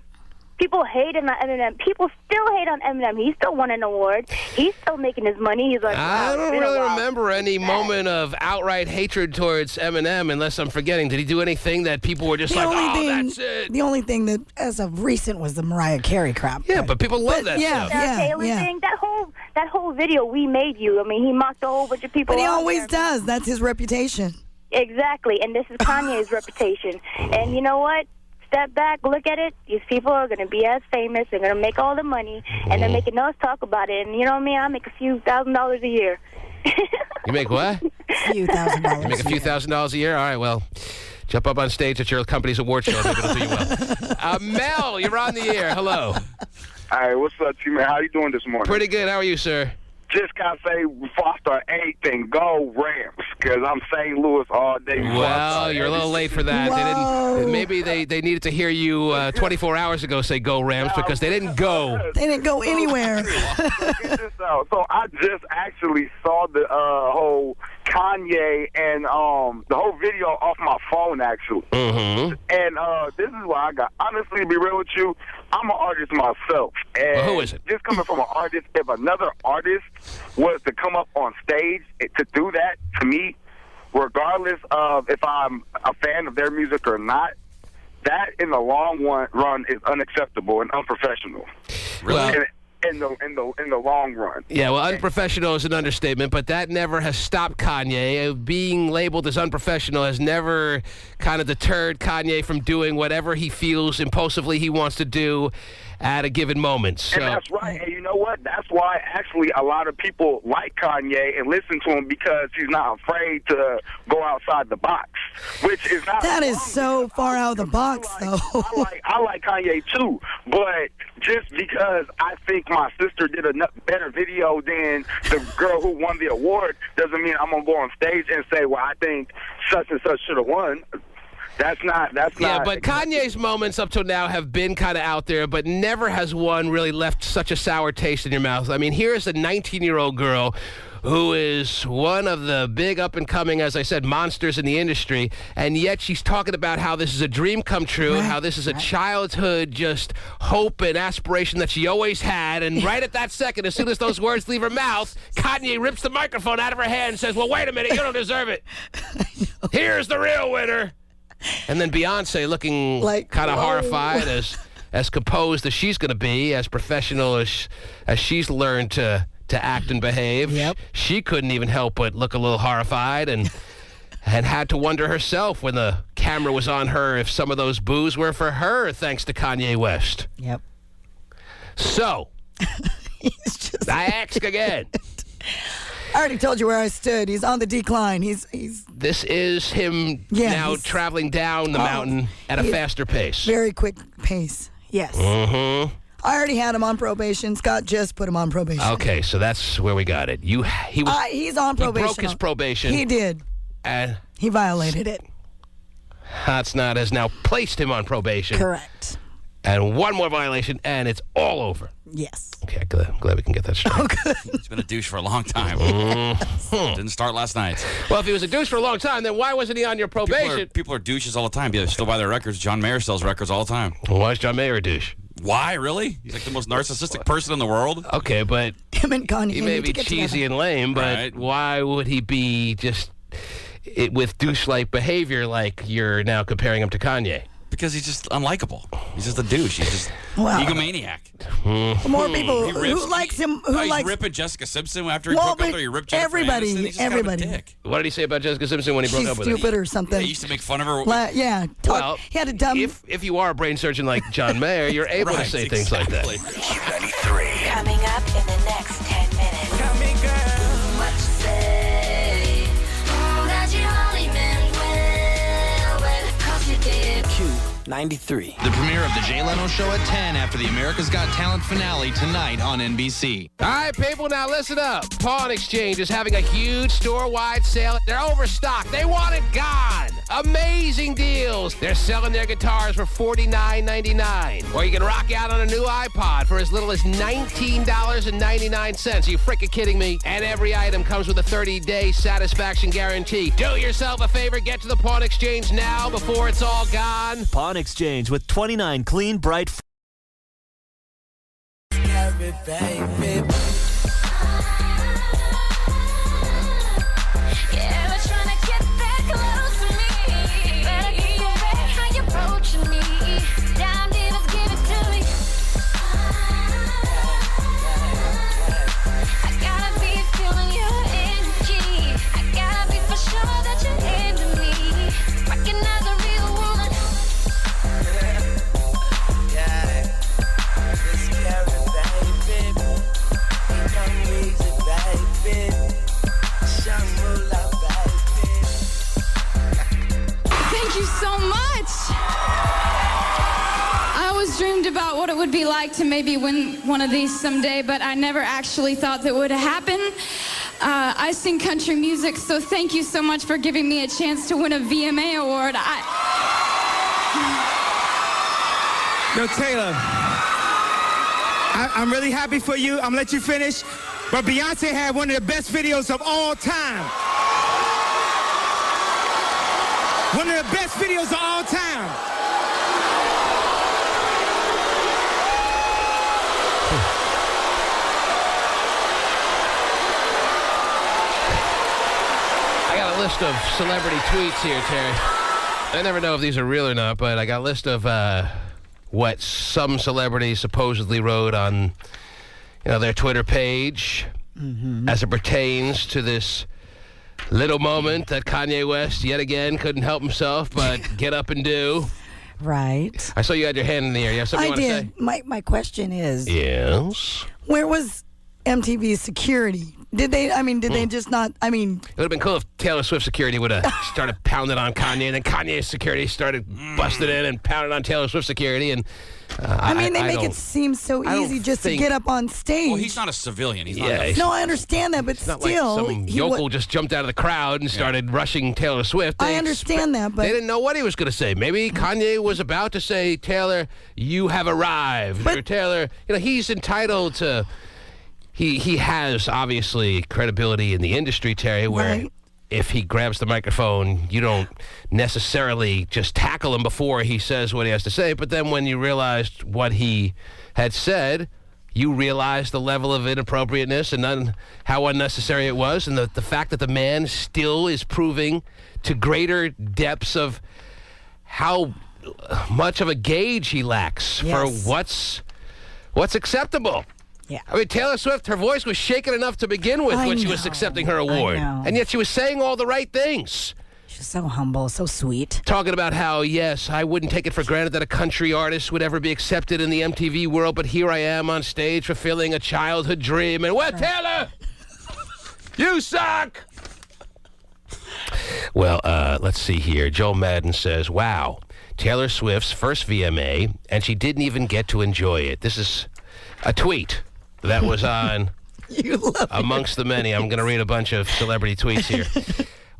People hate on Eminem. People still hate on Eminem. He still won an award. He's still making his money. He's like, I don't really remember any moment of outright hatred towards Eminem, unless I'm forgetting. Did he do anything that people were just that's it? The only thing that, as of recent, was the Mariah Carey crap. Yeah, but people love that stuff. Taylor thing, that whole video, We Made You. I mean, he mocked a whole bunch of people. But he always does. That's his reputation. Exactly, and this is Kanye's reputation. And you know what? Step back, look at it. These people are going to be as famous. They're going to make all the money, and they're making us talk about it. And you know what I mean? I make a few $1,000s a year. You make what? A few $1,000s. You make a few $1,000s a year? All right, well, jump up on stage at your company's award show. Maybe it'll do you well. Mel, you're on the air. Hello. Hey, what's up, T-Man? How you doing this morning? Pretty good. How are you, sir? Just gotta say, before I start anything, go Rams, because I'm St. Louis all day. Well, you're a little late for that. They didn't. Maybe they needed to hear you 24 hours ago say "Go Rams" because they didn't go. They didn't go anywhere. Check this out. So I just actually saw the whole Kanye and the whole video off my phone, actually. Mm-hmm. And this is what I got. Honestly, to be real with you, I'm an artist myself. And who is it? Just coming from an artist, if another artist was to come up on stage to do that to me, regardless of if I'm a fan of their music or not, that in the long run is unacceptable and unprofessional. Really? In the long run. Yeah, well, unprofessional is an understatement, but that never has stopped Kanye. Being labeled as unprofessional has never kind of deterred Kanye from doing whatever he feels impulsively he wants to do at a given moment. So. And that's right. And you know what? That's why actually a lot of people like Kanye and listen to him, because he's not afraid to go outside the box, which is not. That is so far out of the box, though. I like Kanye too, but just because I think my sister did a better video than the girl who won the award doesn't mean I'm gonna go on stage and say, well, I think such and such should have won. That's not. Yeah, but Kanye's moments up till now have been kind of out there, but never has one really left such a sour taste in your mouth. I mean, here's a 19-year-old girl who is one of the big up-and-coming, as I said, monsters in the industry, and yet she's talking about how this is a dream come true, how this is a childhood just hope and aspiration that she always had, and right at that second, as soon as those words leave her mouth, Kanye rips the microphone out of her hand and says, well, wait a minute, you don't deserve it. Here's the real winner. And then Beyonce looking like kind of horrified, as composed as she's going to be, as professional as she's learned to act and behave. Yep. She couldn't even help but look a little horrified and had to wonder herself when the camera was on her if some of those boos were for her, thanks to Kanye West. Yep. So, I ask again. I already told you where I stood. He's on the decline. He's. This is him now traveling down the mountain at a faster pace. Very quick pace. Yes. Mm-hmm. I already had him on probation. Scott just put him on probation. Okay, so that's where we got it. He's on probation. He broke his probation. He did. And he violated it. Hot Snot has now placed him on probation. Correct. And one more violation, and it's all over. Yes. Okay, I'm glad we can get that straight. Oh, good. He's been a douche for a long time. Didn't start last night. Well, if he was a douche for a long time, then why wasn't he on your probation? People are douches all the time. They still buy their records. John Mayer sells records all the time. Well, why is John Mayer a douche? Why, really? He's like the most narcissistic person in the world. Okay, but him and Kanye he may be cheesy and lame, but why would he be just with douche-like behavior like you're now comparing him to Kanye? Because he's just unlikable. He's just a douche. He's just egomaniac. More people who likes him. Who he's likes ripping Jessica Simpson after he broke up with her. He ripped Jennifer Aniston. He's just everybody. Kind of a dick. What did he say about Jessica Simpson when he broke up with her? She's stupid or something. Yeah, he used to make fun of her. Well, he had a dumb. If you are a brain surgeon like John Mayer, you're able to say things like that. Q93. Coming up in the next 10 minutes. Coming, girl. What you say? That you only meant well, 'cause you did. Q93. The premiere of The Jay Leno Show at 10 after the America's Got Talent finale tonight on NBC. All right, people, now listen up. Pawn Exchange is having a huge store-wide sale. They're overstocked. They want it gone. Amazing deals. They're selling their guitars for $49.99. Or you can rock out on a new iPod for as little as $19.99. Are you freaking kidding me? And every item comes with a 30-day satisfaction guarantee. Do yourself a favor. Get to the Pawn Exchange now before it's all gone. Pawn Exchange with 29 clean, bright. About what it would be like to maybe win one of these someday, but I never actually thought that would happen. I sing country music, so thank you so much for giving me a chance to win a VMA award. No, Taylor, I'm really happy for you. I'm gonna let you finish, but Beyonce had one of the best videos of all time. One of the best videos of all time. List of celebrity tweets here, Terry. I never know if these are real or not, but I got a list of what some celebrities supposedly wrote on, their Twitter page as it pertains to this little moment that Kanye West yet again couldn't help himself but get up and do. Right. I saw you had your hand in the air. You have something you want to say? My question is, yes, where was MTV's security? Did they just not, It would have been cool if Taylor Swift security would have started pounding on Kanye, and then Kanye's security started busting in and pounding on Taylor Swift security, and they make it seem so easy just to get up on stage. Well, he's not a civilian. He's not. No, I understand that, but it's not still. Like some yokel just jumped out of the crowd and started rushing Taylor Swift. I understand that, but they didn't know what he was going to say. Maybe Kanye was about to say, Taylor, you have arrived. Or Taylor, he's entitled to... He has, obviously, credibility in the industry, Terry, where if he grabs the microphone, you don't necessarily just tackle him before he says what he has to say. But then when you realized what he had said, you realized the level of inappropriateness and how unnecessary it was. And the fact that the man still is proving to greater depths of how much of a gauge he lacks for what's acceptable. Yeah. I mean, Taylor Swift, her voice was shaken enough to begin with when she was accepting her award. And yet she was saying all the right things. She's so humble, so sweet. Talking about how, yes, I wouldn't take it for granted that a country artist would ever be accepted in the MTV world, but here I am on stage fulfilling a childhood dream. And what, Taylor? You suck! Well, let's see here. Joe Madden says, wow, Taylor Swift's first VMA, and she didn't even get to enjoy it. This is a tweet that was on amongst the many. I'm going to read a bunch of celebrity tweets here.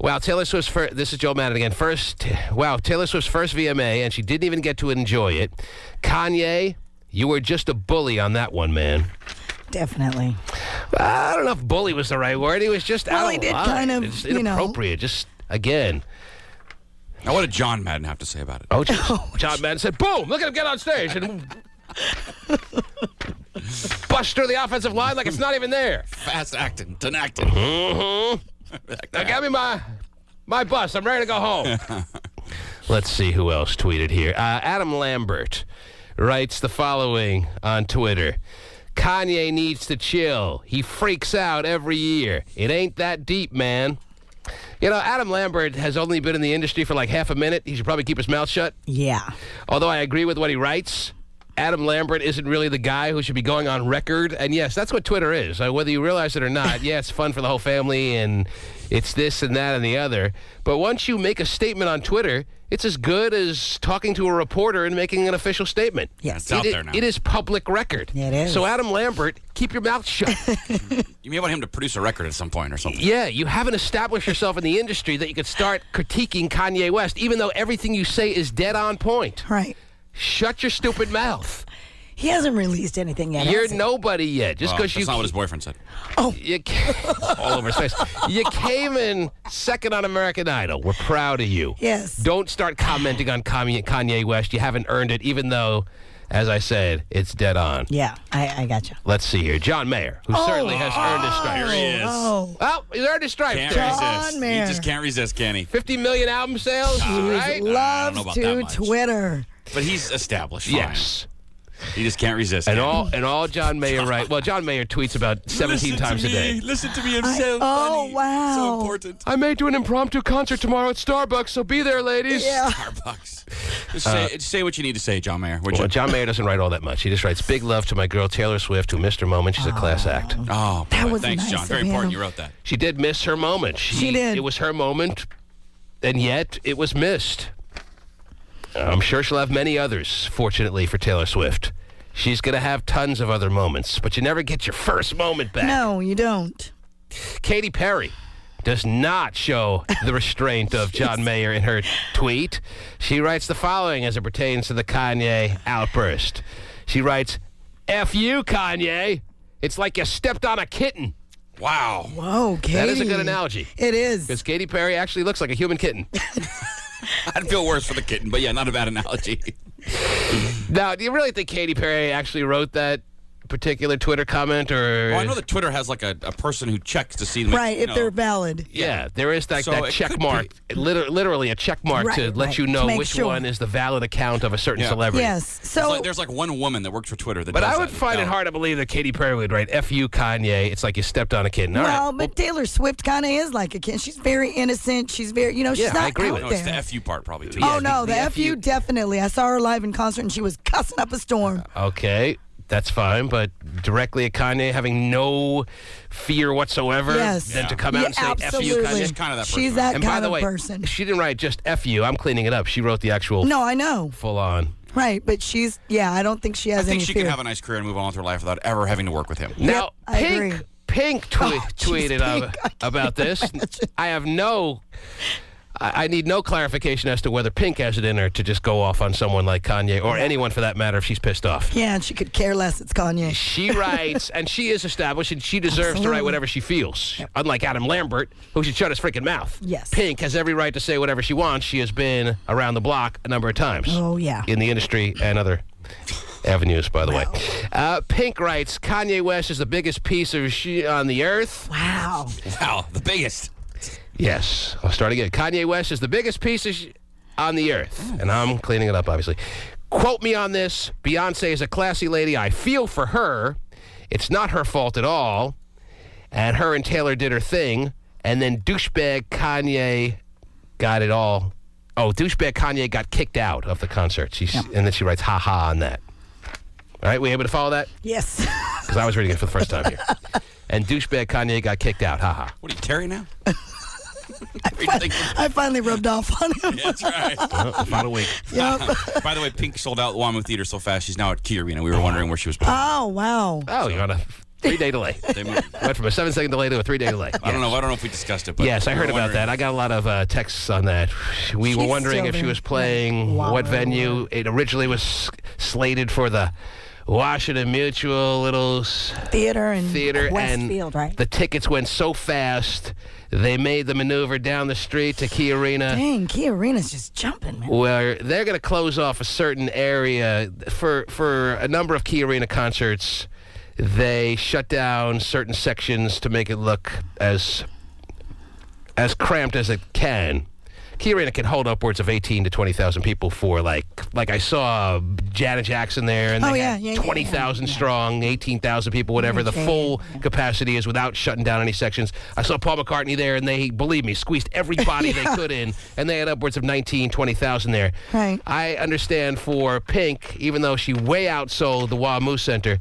Wow, Taylor Swift's first, this is Joe Madden again. Taylor Swift's first VMA, and she didn't even get to enjoy it. Kanye, you were just a bully on that one, man. Definitely. I don't know if bully was the right word. He was just out of line. He did kind of, It's inappropriate. Just, again. Now, what did John Madden have to say about it? Oh, John Madden said, boom, look at him get on stage. And bust through the offensive line like it's not even there. Fast acting, done acting. Mm-hmm. Now, give me my bus. I'm ready to go home. Let's see who else tweeted here. Adam Lambert writes the following on Twitter. Kanye needs to chill. He freaks out every year. It ain't that deep, man. You know, Adam Lambert has only been in the industry for like half a minute. He should probably keep his mouth shut. Yeah. Although I agree with what he writes, Adam Lambert isn't really the guy who should be going on record. And yes, that's what Twitter is. Whether you realize it or not, yeah, it's fun for the whole family and it's this and that and the other. But once you make a statement on Twitter, it's as good as talking to a reporter and making an official statement. Yes. It's out there now. It is public record. Yeah, it is. So Adam Lambert, keep your mouth shut. You may want him to produce a record at some point or something. Yeah, you haven't established yourself in the industry that you could start critiquing Kanye West, even though everything you say is dead on point. Right. Shut your stupid mouth. He hasn't released anything yet. You're nobody yet. Just because that's not what his boyfriend said. Oh. All over his face. You came in second on American Idol. We're proud of you. Yes. Don't start commenting on Kanye West. You haven't earned it, even though, as I said, it's dead on. Yeah, I got you. Let's see here. John Mayer, who certainly has earned his stripes. Here he is. Oh, He's earned his stripes. Can't John resist. Mayer. He just can't resist, can he? 50 million album sales, right? I don't know loves about to that much. Twitter. But he's established. Fine. Yes. He just can't resist. And can he? all John Mayer writes. Well, John Mayer tweets about 17 times a day. Listen to me. I'm so Oh, funny. wow. So important. I may do an impromptu concert tomorrow at Starbucks, so be there, ladies. Yeah. Starbucks. Just say what you need to say, John Mayer. Well, John Mayer doesn't write all that much. He just writes, big love to my girl Taylor Swift, who missed her moment. She's a class act. Oh, That boy. was Thanks, nice John. of Very him. important. You wrote that. She did miss her moment. She did. It was her moment, and yet it was missed. I'm sure she'll have many others, fortunately for Taylor Swift. She's going to have tons of other moments, but you never get your first moment back. No, you don't. Katy Perry does not show the restraint of John Mayer in her tweet. She writes the following as it pertains to the Kanye outburst. She writes, F you, Kanye. It's like you stepped on a kitten. Wow. Whoa, Katy. That is a good analogy. It is. Because Katy Perry actually looks like a human kitten. I'd feel worse for the kitten, but yeah, not a bad analogy. Now, do you really think Katy Perry actually wrote that particular Twitter comment? Or Well, I know that Twitter has like a person who checks to see them. Right, if they're valid. Yeah, there is that, So that it check could mark, literally a check mark Right, to let right, you to know make which sure. one is the valid account of a certain celebrity. Yes. So There's like one woman that works for Twitter that But does I would that. find it hard to believe that Katy Perry would write, F you, Kanye. It's like you stepped on a kitten. All well, right. but Taylor Swift kind of is like a kid. She's very innocent. She's very, she's Yeah, not I agree out with No, you. it's the there. FU part probably too. Oh, Yeah, no, the the FU definitely. I saw her live in concert, and she was cussing up a storm. Okay, that's fine, but directly at Kanye having no fear whatsoever Yes. than to come out and say, F you, absolutely. Kanye. She's kind of that person. She's that And by kind the of way, person. she didn't write just F you. I'm cleaning it up. She wrote the actual No, I know. full on. Right, but she's, I don't think she has I think any she fear. can have a nice career and move on with her life without ever having to work with him. Now, I agree. Pink tweeted Pink. I can't about this. imagine. I have I need no clarification as to whether Pink has it in her to just go off on someone like Kanye, or anyone for that matter if she's pissed off. Yeah, and she could care less. It's Kanye. She writes, and she is established, and she deserves to Absolutely. write whatever she feels. Unlike Adam Lambert, who should shut his freaking mouth. Yes. Pink has every right to say whatever she wants. She has been around the block a number of times. Oh, yeah. In the industry and other avenues, by the way. Pink writes, Kanye West is the biggest piece of shit on the earth. Wow. Wow, the biggest. Yes. I'll start again. Kanye West is the biggest piece of on the earth. And I'm cleaning it up, obviously. Quote me on this. Beyonce is a classy lady. I feel for her. It's not her fault at all. And her and Taylor did her thing. And then douchebag Kanye got it all. Oh, douchebag Kanye got kicked out of the concert. And then she writes, ha-ha on that. All right, we able to follow that? Yes. Because I was reading it for the first time here. And douchebag Kanye got kicked out, ha-ha. What are you, Terry now? I finally rubbed off on him. Yeah, that's right. About a week. Yep. By the way, Pink sold out the WaMu Theater so fast she's now at Key Arena. We were wondering where she was playing. Oh, wow. Oh, you're on a 3-day delay. Went from a 7-second delay to a 3-day delay. I don't know if we discussed it. But yes, I heard about that. I got a lot of texts on that. We were wondering if she was playing what venue. It originally was slated for the Washington Mutual little theater in Westfield, right? The tickets went so fast, they made the maneuver down the street to Key Arena. Dang, Key Arena's just jumping, man. Where they're going to close off a certain area for a number of Key Arena concerts. They shut down certain sections to make it look as cramped as it can. Key Arena can hold upwards of 18 to 20,000 people for like I saw Janet Jackson there, and they had 20,000 strong, 18,000 people, whatever the full capacity is without shutting down any sections. I saw Paul McCartney there, and they, believe me, squeezed everybody they could in, and they had upwards of 19, 20,000 there. Right. I understand for Pink, even though she way outsold the WaMu Center,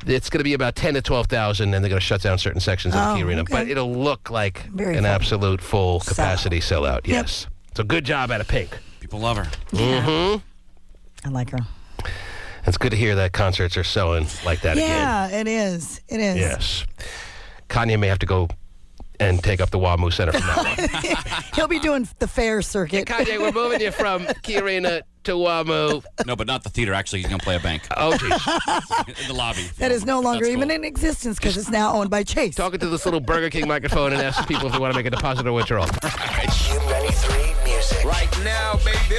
it's going to be about 10 to 12,000, and they're going to shut down certain sections of the Key Arena. But it'll look like an absolute full capacity sellout. Yes. So good job out of Pink. People love her. Mm-hmm. I like her. It's good to hear that concerts are selling like that again. Yeah, it is. It is. Yes. Kanye may have to go and take up the WaMu Center from now on. He'll be doing the fair circuit. Hey, Kanye, we're moving you from Key Arena to WaMu. No, but not the theater. Actually, he's going to play a bank. Oh, geez. In the lobby. That is no longer even in existence because it's now owned by Chase. Talking to this little Burger King microphone and ask people if they want to make a deposit or withdrawal. KUBE 93 music. Right now, baby.